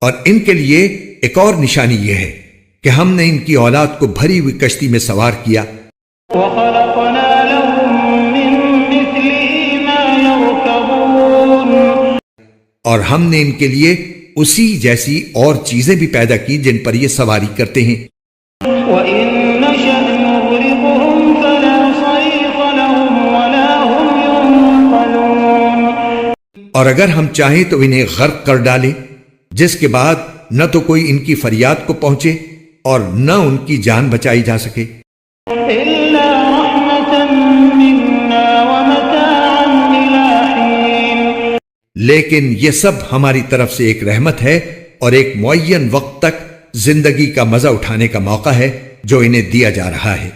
और इनके लिए एक और निशानी यह है कि हमने इनकी औलाद को भरी हुई कश्ती में सवार किया और हमने इनके लिए उसी जैसी और चीजें भी पैदा की जिन पर ये सवारी करते हैं। और अगर हम चाहें तो इन्हें गर्क कर डालें, जिसके बाद न तो कोई इनकी फरियाद को पहुंचे और न उनकी जान बचाई जा सके। लेकिन यह सब हमारी तरफ से एक रहमत है और एक मुअय्यन वक्त तक जिंदगी का मजा उठाने का मौका है जो इन्हें दिया जा रहा है।